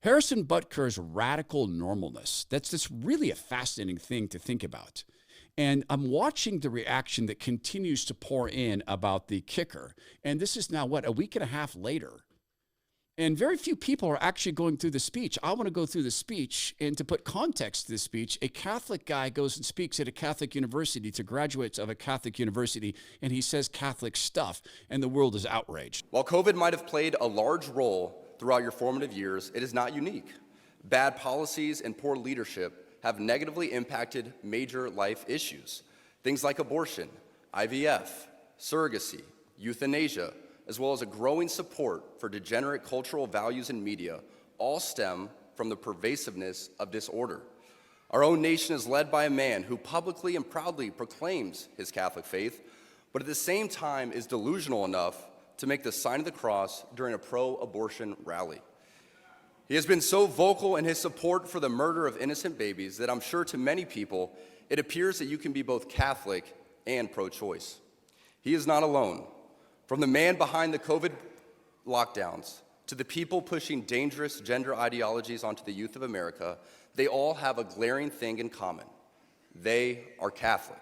Harrison Butker's radical normalness, that's really a fascinating thing to think about. And I'm watching the reaction that continues to pour in about the kicker. And this is now, a week and a half later. And very few people are actually going through the speech. I want to go through the speech, and to put context to the speech, a Catholic guy goes and speaks at a Catholic university to graduates of a Catholic university, and he says Catholic stuff, and the world is outraged. While COVID might have played a large role throughout your formative years, it is not unique. Bad policies and poor leadership have negatively impacted major life issues. Things like abortion, IVF, surrogacy, euthanasia, as well as a growing support for degenerate cultural values in media, all stem from the pervasiveness of disorder. Our own nation is led by a man who publicly and proudly proclaims his Catholic faith, but at the same time is delusional enough to make the sign of the cross during a pro-abortion rally. He has been so vocal in his support for the murder of innocent babies that I'm sure to many people, it appears that you can be both Catholic and pro-choice. He is not alone. From the man behind the COVID lockdowns to the people pushing dangerous gender ideologies onto the youth of America, they all have a glaring thing in common. They are Catholic.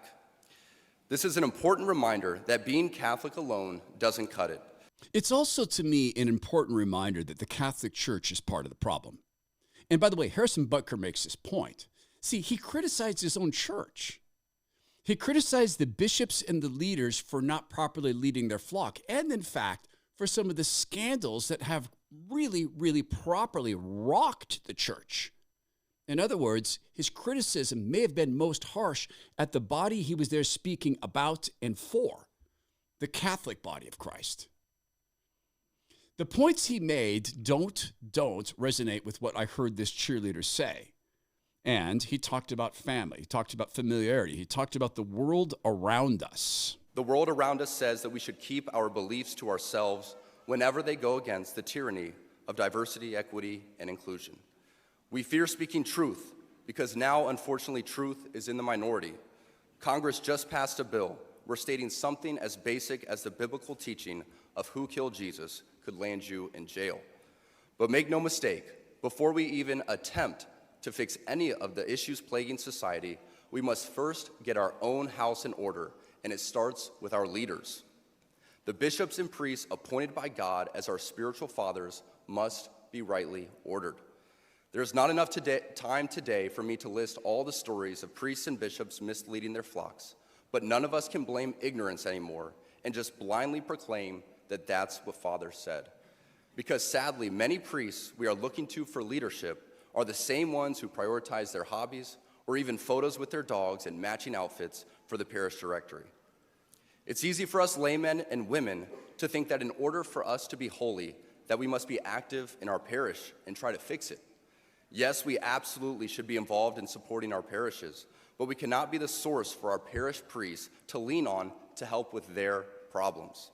This is an important reminder that being Catholic alone doesn't cut it. It's also, to me, an important reminder that the Catholic Church is part of the problem. And by the way, Harrison Butker makes this point. See, he criticized his own church. He criticized the bishops and the leaders for not properly leading their flock, and in fact, for some of the scandals that have really, really properly rocked the church. In other words, his criticism may have been most harsh at the body he was there speaking about and for, the Catholic body of Christ. The points he made don't resonate with what I heard this cheerleader say. And he talked about family, he talked about familiarity, he talked about the world around us. The world around us says that we should keep our beliefs to ourselves whenever they go against the tyranny of diversity, equity, and inclusion. We fear speaking truth because now, unfortunately, truth is in the minority. Congress just passed a bill where stating something as basic as the biblical teaching of who killed Jesus could land you in jail. But make no mistake, before we even attempt to fix any of the issues plaguing society, we must first get our own house in order, and it starts with our leaders. The bishops and priests appointed by God as our spiritual fathers must be rightly ordered. There's not enough time today for me to list all the stories of priests and bishops misleading their flocks, but none of us can blame ignorance anymore and just blindly proclaim that that's what Father said. Because sadly, many priests we are looking to for leadership are the same ones who prioritize their hobbies or even photos with their dogs and matching outfits for the parish directory. It's easy for us laymen and women to think that in order for us to be holy, that we must be active in our parish and try to fix it. Yes, we absolutely should be involved in supporting our parishes, but we cannot be the source for our parish priests to lean on to help with their problems.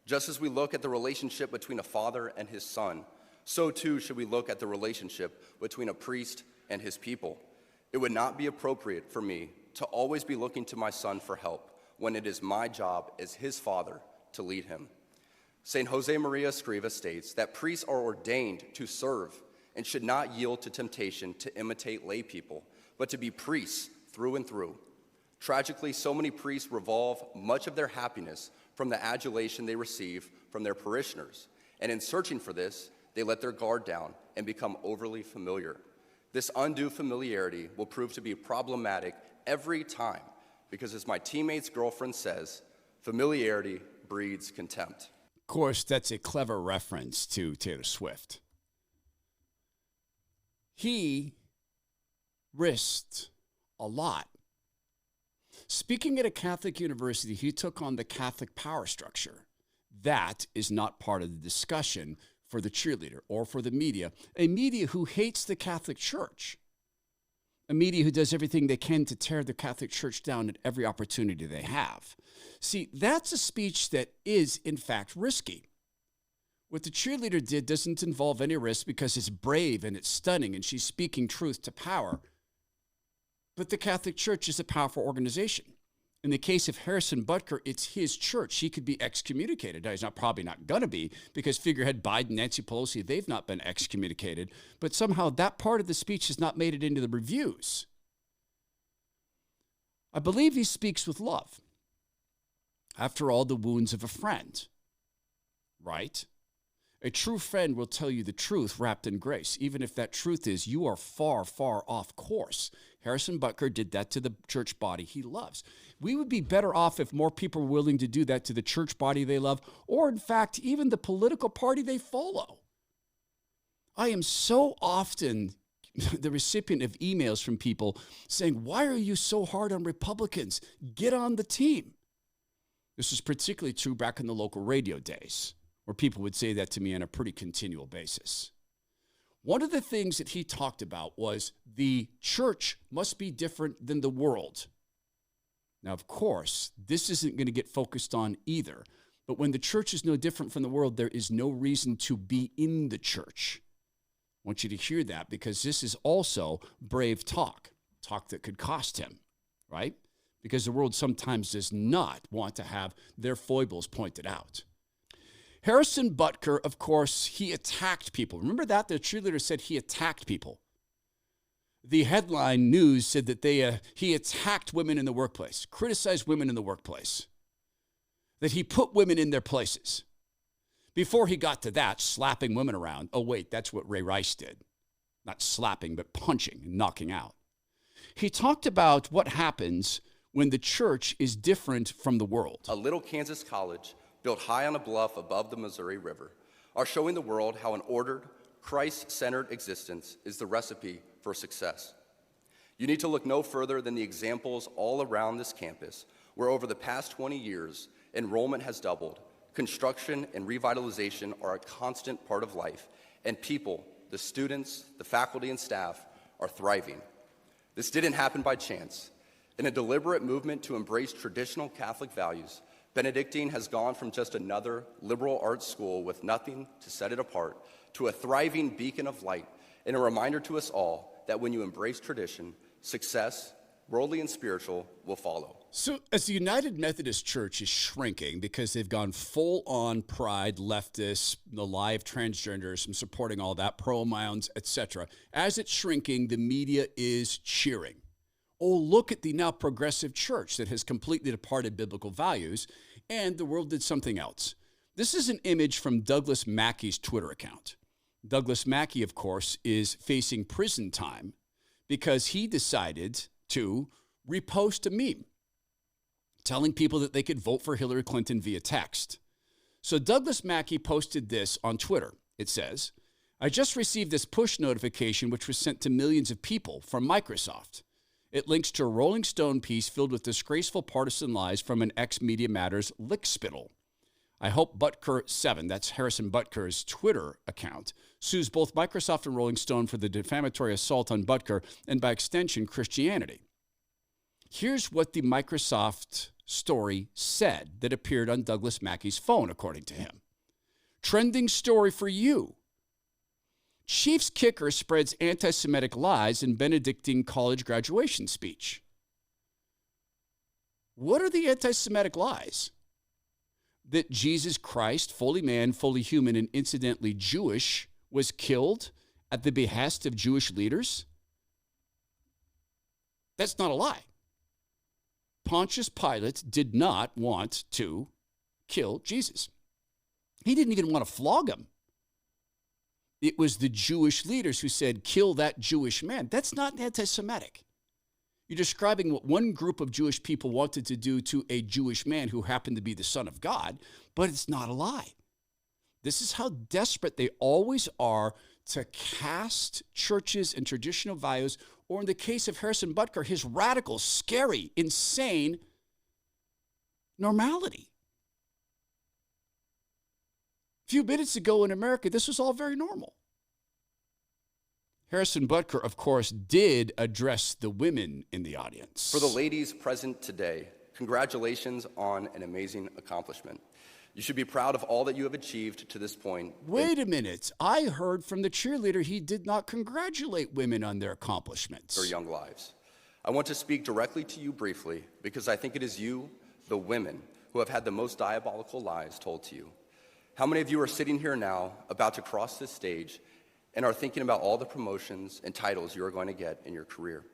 Just as we look at the relationship between a father and his son, so too should we look at the relationship between a priest and his people. It would not be appropriate for me to always be looking to my son for help when it is my job as his father to lead him. St. Jose Maria Escriva states that priests are ordained to serve and should not yield to temptation to imitate lay people, but to be priests through and through. Tragically, so many priests revolve much of their happiness from the adulation they receive from their parishioners, and in searching for this, they let their guard down and become overly familiar. This undue familiarity will prove to be problematic every time because, as my teammate's girlfriend says, familiarity breeds contempt. Of course, that's a clever reference to Taylor Swift. He risked a lot. Speaking at a Catholic university, he took on the Catholic power structure. That is not part of the discussion for the cheerleader or for the media, a media who hates the Catholic Church, a media who does everything they can to tear the Catholic Church down at every opportunity they have. See, that's a speech that is, in fact, risky. What the cheerleader did doesn't involve any risk because it's brave and it's stunning and she's speaking truth to power. But the Catholic Church is a powerful organization. In the case of Harrison Butker, it's his church. He could be excommunicated. Now, he's probably not going to be, because figurehead Biden, Nancy Pelosi, they've not been excommunicated. But somehow that part of the speech has not made it into the reviews. I believe he speaks with love. After all, the wounds of a friend, right? A true friend will tell you the truth wrapped in grace, even if that truth is you are far, far off course. Harrison Butker did that to the church body he loves. We would be better off if more people were willing to do that to the church body they love, or in fact, even the political party they follow. I am so often the recipient of emails from people saying, why are you so hard on Republicans? Get on the team. This was particularly true back in the local radio days, where people would say that to me on a pretty continual basis. One of the things that he talked about was the church must be different than the world. Now, of course, this isn't going to get focused on either. But when the church is no different from the world, there is no reason to be in the church. I want you to hear that, because this is also brave talk that could cost him, right? Because the world sometimes does not want to have their foibles pointed out. Harrison Butker, of course, he attacked people. Remember that? The cheerleader said he attacked people. The headline news said that he attacked women in the workplace, criticized women in the workplace, that he put women in their places. Before he got to that, slapping women around. Oh, wait, that's what Ray Rice did. Not slapping, but punching and knocking out. He talked about what happens when the church is different from the world. A little Kansas college built high on a bluff above the Missouri River are showing the world how an ordered, Christ-centered existence is the recipe for success. You need to look no further than the examples all around this campus, where over the past 20 years, enrollment has doubled, construction and revitalization are a constant part of life, and people, the students, the faculty and staff, are thriving. This didn't happen by chance. In a deliberate movement to embrace traditional Catholic values, Benedictine has gone from just another liberal arts school with nothing to set it apart to a thriving beacon of light and a reminder to us all that when you embrace tradition, success, worldly and spiritual, will follow. So as the United Methodist Church is shrinking because they've gone full-on pride, leftists, the lie of transgenders, and supporting all that, pronouns, etc., as it's shrinking, the media is cheering. Oh, look at the now progressive church that has completely departed biblical values, and the world did something else. This is an image from Douglas Mackey's Twitter account. Douglas Mackey, of course, is facing prison time because he decided to repost a meme telling people that they could vote for Hillary Clinton via text. So Douglas Mackey posted this on Twitter. It says, I just received this push notification which was sent to millions of people from Microsoft. It links to a Rolling Stone piece filled with disgraceful partisan lies from an ex-Media Matters lickspittle. I hope Butker 7, that's Harrison Butker's Twitter account, sues both Microsoft and Rolling Stone for the defamatory assault on Butker and, by extension, Christianity. Here's what the Microsoft story said that appeared on Douglas Mackey's phone, according to him. Trending story for you. Chiefs kicker spreads anti-Semitic lies in Benedictine college graduation speech. What are the anti-Semitic lies? That Jesus Christ, fully man, fully human, and incidentally Jewish, was killed at the behest of Jewish leaders? That's not a lie. Pontius Pilate did not want to kill Jesus. He didn't even want to flog him. It was the Jewish leaders who said, kill that Jewish man. That's not anti-Semitic. You're describing what one group of Jewish people wanted to do to a Jewish man who happened to be the Son of God, but it's not a lie. This is how desperate they always are to cast churches and traditional values, or in the case of Harrison Butker, his radical, scary, insane normality. A few minutes ago in America, this was all very normal. Harrison Butker, of course, did address the women in the audience. For the ladies present today, congratulations on an amazing accomplishment. You should be proud of all that you have achieved to this point. Wait a minute. I heard from the cheerleader he did not congratulate women on their accomplishments. Their young lives. I want to speak directly to you briefly because I think it is you, the women, who have had the most diabolical lies told to you. How many of you are sitting here now, about to cross this stage, and are thinking about all the promotions and titles you are going to get in your career?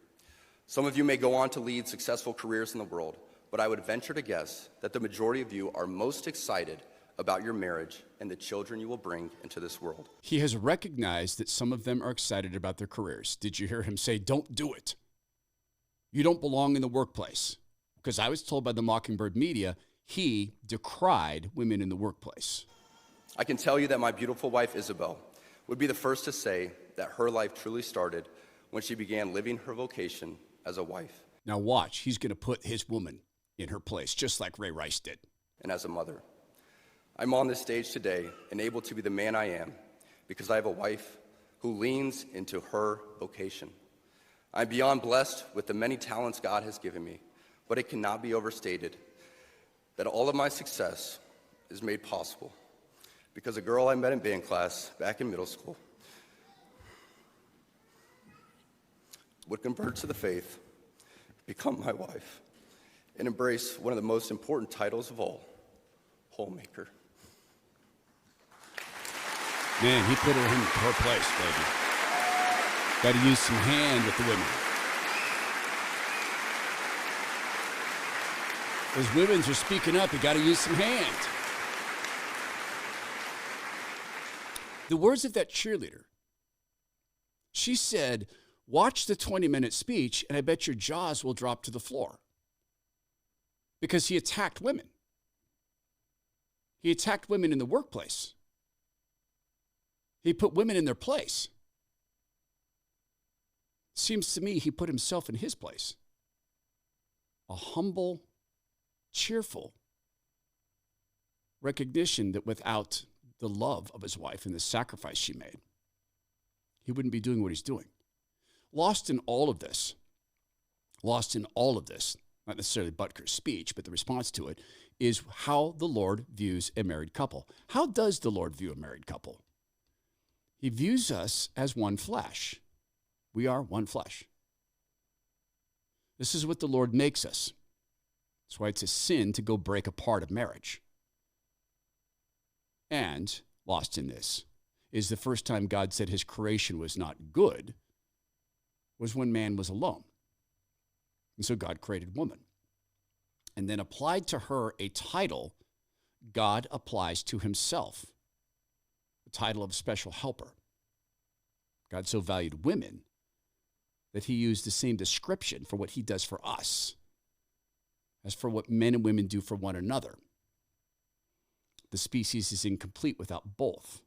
Some of you may go on to lead successful careers in the world, but I would venture to guess that the majority of you are most excited about your marriage and the children you will bring into this world. He has recognized that some of them are excited about their careers. Did you hear him say, don't do it? You don't belong in the workplace. Because I was told by the Mockingbird media, he decried women in the workplace. I can tell you that my beautiful wife, Isabel, would be the first to say that her life truly started when she began living her vocation as a wife. Now watch, he's going to put his woman in her place, just like Ray Rice did. And as a mother. I'm on this stage today and able to be the man I am because I have a wife who leans into her vocation. I'm beyond blessed with the many talents God has given me, but it cannot be overstated that all of my success is made possible because a girl I met in band class back in middle school would convert to the faith, become my wife, and embrace one of the most important titles of all, homemaker. Man, he put her in her place, baby. Got to use some hand with the women. Those women are speaking up. You got to use some hand. The words of that cheerleader. She said, watch the 20-minute speech, and I bet your jaws will drop to the floor. Because he attacked women. He attacked women in the workplace. He put women in their place. Seems to me he put himself in his place. A humble, cheerful recognition that without the love of his wife and the sacrifice she made, he wouldn't be doing what he's doing. Lost in all of this, not necessarily Butker's speech, but the response to it, is how the Lord views a married couple. How does the Lord view a married couple? He views us as one flesh. We are one flesh. This is what the Lord makes us. That's why it's a sin to go break apart a marriage. And, lost in this, is the first time God said his creation was not good, was when man was alone. And so God created woman. And then applied to her a title God applies to himself. The title of special helper. God so valued women that he used the same description for what he does for us as for what men and women do for one another. The species is incomplete without both.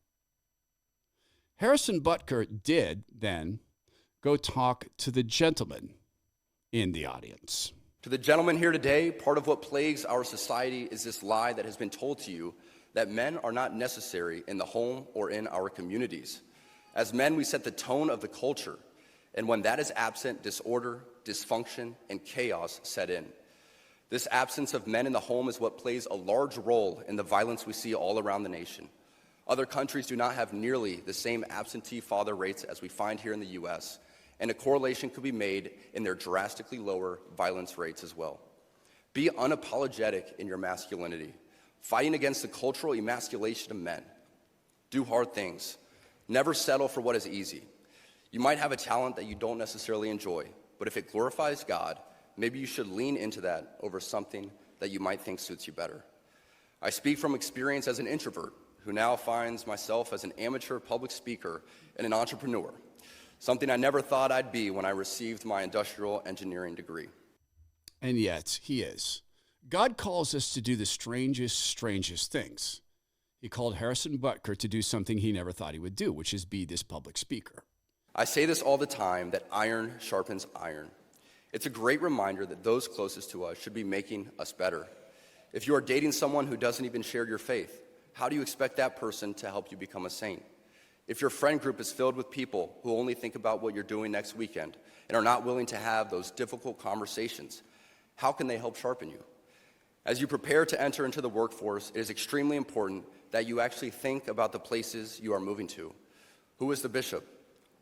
Harrison Butker did then go talk to the gentleman in the audience. To the gentleman here today, part of what plagues our society is this lie that has been told to you that men are not necessary in the home or in our communities. As men, we set the tone of the culture, and when that is absent, disorder, dysfunction, and chaos set in. This absence of men in the home is what plays a large role in the violence we see all around the nation. Other countries do not have nearly the same absentee father rates as we find here in the U.S., and a correlation could be made in their drastically lower violence rates as well. Be unapologetic in your masculinity, fighting against the cultural emasculation of men. Do hard things. Never settle for what is easy. You might have a talent that you don't necessarily enjoy, but if it glorifies God, maybe you should lean into that over something that you might think suits you better. I speak from experience as an introvert who now finds myself as an amateur public speaker and an entrepreneur, something I never thought I'd be when I received my industrial engineering degree. And yet, he is. God calls us to do the strangest things. He called Harrison Butker to do something he never thought he would do, which is be this public speaker. I say this all the time, that iron sharpens iron. It's a great reminder that those closest to us should be making us better. If you are dating someone who doesn't even share your faith, how do you expect that person to help you become a saint? If your friend group is filled with people who only think about what you're doing next weekend and are not willing to have those difficult conversations, how can they help sharpen you? As you prepare to enter into the workforce, it is extremely important that you actually think about the places you are moving to. Who is the bishop?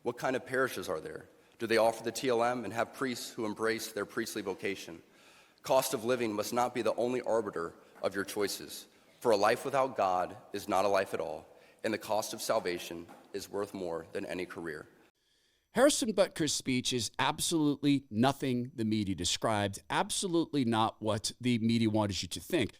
What kind of parishes are there? Do they offer the TLM and have priests who embrace their priestly vocation? Cost of living must not be the only arbiter of your choices, for a life without God is not a life at all, and the cost of salvation is worth more than any career. Harrison Butker's speech is absolutely nothing the media described, absolutely not what the media wanted you to think.